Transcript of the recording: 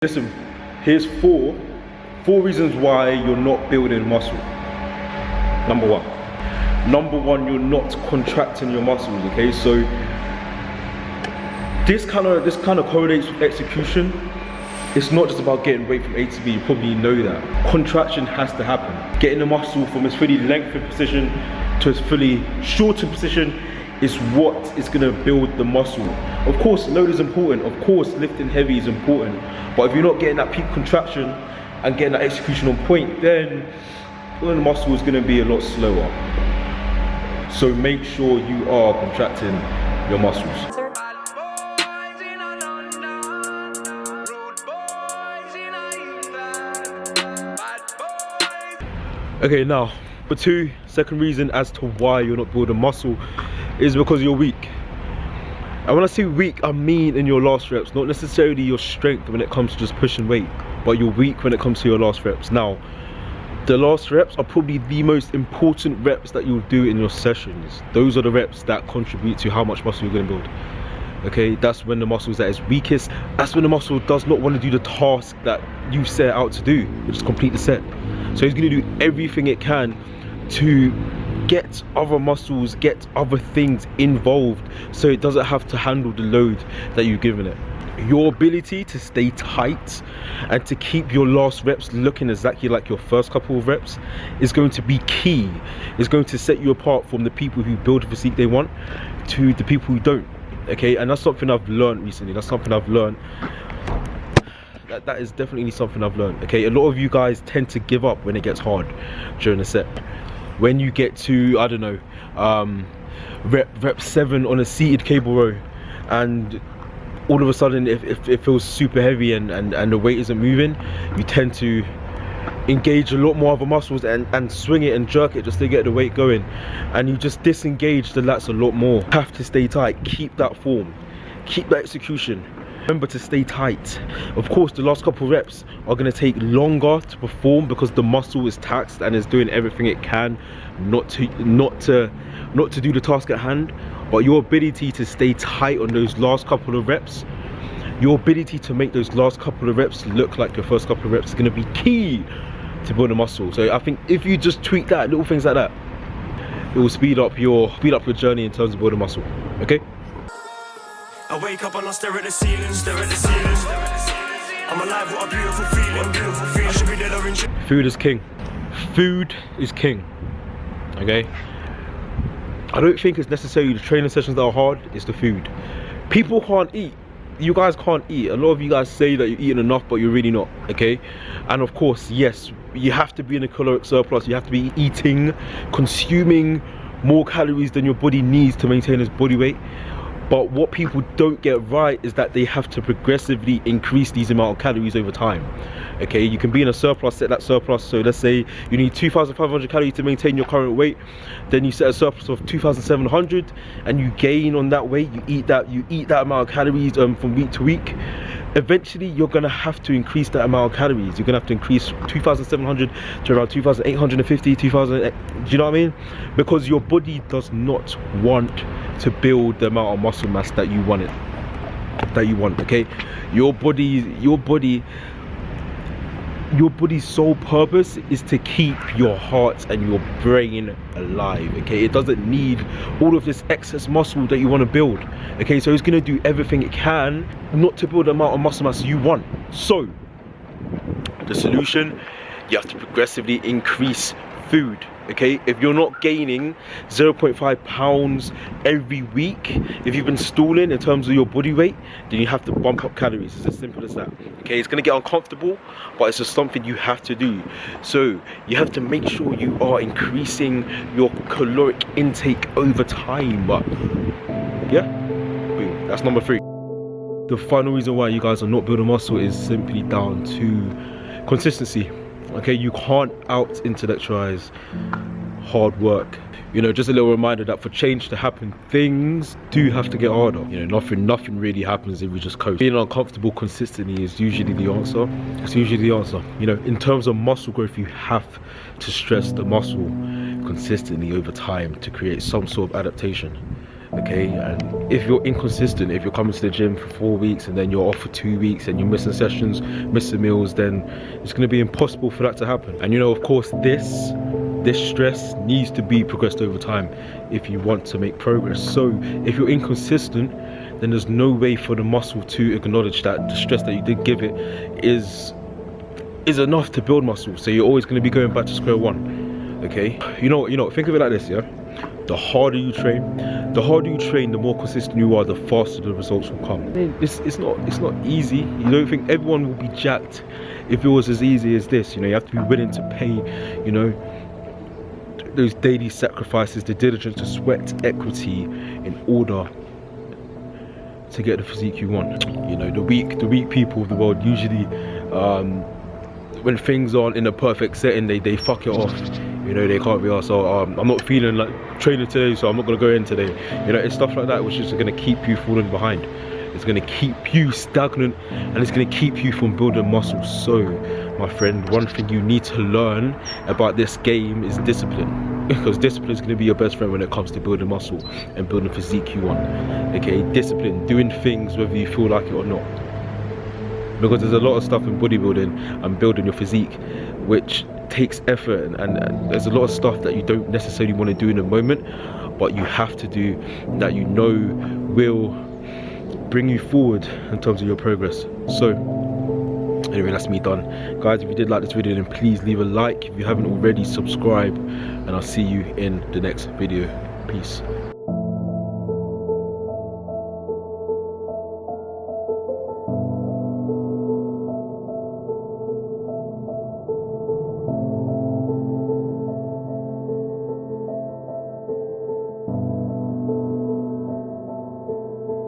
Listen, here's four reasons why you're not building muscle. Number one, you're not contracting your muscles. Okay, so this kind of correlates with execution. It's not just about getting weight from A to B. You probably know that contraction has to happen. Getting the muscle from its fully lengthened position to its fully shortened position is what is going to build the muscle. Of course, load is important. Of course, lifting heavy is important. But if you're not getting that peak contraction and getting that execution on point, then the muscle is going to be a lot slower. So make sure you are contracting your muscles. Okay, now, second reason as to why you're not building muscle is because you're weak. And when I say weak, I mean in your last reps, not necessarily your strength when it comes to just pushing weight, but you're weak when it comes to your last reps. Now, the last reps are probably the most important reps that you'll do in your sessions. Those are the reps that contribute to how much muscle you're going to build. Okay, that's when the muscle is at its weakest. That's when the muscle does not want to do the task that you set out to do, which is complete the set. So it's going to do everything it can to get other muscles, get other things involved, so it doesn't have to handle the load that you've given it. Your ability to stay tight and to keep your last reps looking exactly like your first couple of reps is going to be key. It's going to set you apart from the people who build the physique they want to the people who don't. Okay, and that's something I've learned recently. That's something I've learned. That is definitely something I've learned. Okay, a lot of you guys tend to give up when it gets hard during the set. When you get to, I don't know, rep 7 on a seated cable row, and all of a sudden it feels super heavy and the weight isn't moving, you tend to engage a lot more other muscles and swing it and jerk it just to get the weight going, and you just disengage the lats a lot more. You have to stay tight, keep that form, keep that execution. Remember to stay tight. Of course, the last couple of reps are going to take longer to perform because the muscle is taxed and is doing everything it can not to do the task at hand. But your ability to stay tight on those last couple of reps, your ability to make those last couple of reps look like your first couple of reps is going to be key to building muscle. So I think if you just tweak that, little things like that, it will speed up your journey in terms of building muscle. Okay. I wake up and I stare at the ceiling, I'm alive, what a beautiful feeling, I should be dead or in. Food is king. Food is king. Okay? I don't think it's necessarily the training sessions that are hard, it's the food. People can't eat. You guys can't eat. A lot of you guys say that you're eating enough, but you're really not. Okay? And of course, yes, you have to be in a caloric surplus. You have to be eating, consuming more calories than your body needs to maintain its body weight. But what people don't get right is that they have to progressively increase these amount of calories over time. Okay, you can be in a surplus, set that surplus. So let's say you need 2,500 calories to maintain your current weight. Then you set a surplus of 2,700 and you gain on that weight. You eat that amount of calories from week to week. Eventually, you're gonna have to increase that amount of calories. You're gonna have to increase 2,700 to around 2,850, 2,000. Do you know what I mean? Because your body does not want to build the amount of muscle mass that you want okay? Your body's sole purpose is to keep your heart and your brain alive, okay? It doesn't need all of this excess muscle that you want to build, okay? So it's going to do everything it can not to build the amount of muscle mass you want. So the solution, you have to progressively increase food. Okay, if you're not gaining 0.5 pounds every week, if you've been stalling in terms of your body weight, then you have to bump up calories. It's as simple as that. Okay, it's gonna get uncomfortable, but it's just something you have to do. So you have to make sure you are increasing your caloric intake over time. But yeah, boom, that's number 3. The final reason why you guys are not building muscle is simply down to consistency. Okay, you can't out intellectualize hard work. You know, just a little reminder that for change to happen, things do have to get harder. You know, nothing really happens if we just coast. Being uncomfortable consistently is usually the answer. It's usually the answer. You know, in terms of muscle growth, you have to stress the muscle consistently over time to create some sort of adaptation. Okay, and if you're inconsistent, if you're coming to the gym for 4 weeks and then you're off for 2 weeks and you're missing sessions, missing meals, then it's going to be impossible for that to happen. And you know, of course, this stress needs to be progressed over time if you want to make progress. So if you're inconsistent, then there's no way for the muscle to acknowledge that the stress that you did give it is enough to build muscle. So you're always going to be going back to square one. Okay, you know, think of it like this, yeah. The harder you train, the more consistent you are, the faster the results will come. It's not easy. You don't think everyone will be jacked if it was as easy as this. You know, you have to be willing to pay, you know, those daily sacrifices, the diligence, the sweat equity in order to get the physique you want. You know, the weak people of the world usually, when things aren't in a perfect setting, they fuck it off. You know, they can't be asked, oh, I'm not feeling like training today, so I'm not going to go in today. You know, it's stuff like that which is going to keep you falling behind. It's going to keep you stagnant, and it's going to keep you from building muscle. So, my friend, one thing you need to learn about this game is discipline. Because discipline is going to be your best friend when it comes to building muscle and building physique you want. Okay, discipline, doing things whether you feel like it or not. Because there's a lot of stuff in bodybuilding and building your physique which takes effort, and there's a lot of stuff that you don't necessarily want to do in a moment, but you have to do, that you know will bring you forward in terms of your progress. So anyway, that's me done, guys. If you did like this video, then please leave a like. If you haven't already, subscribe, and I'll see you in the next video. Peace.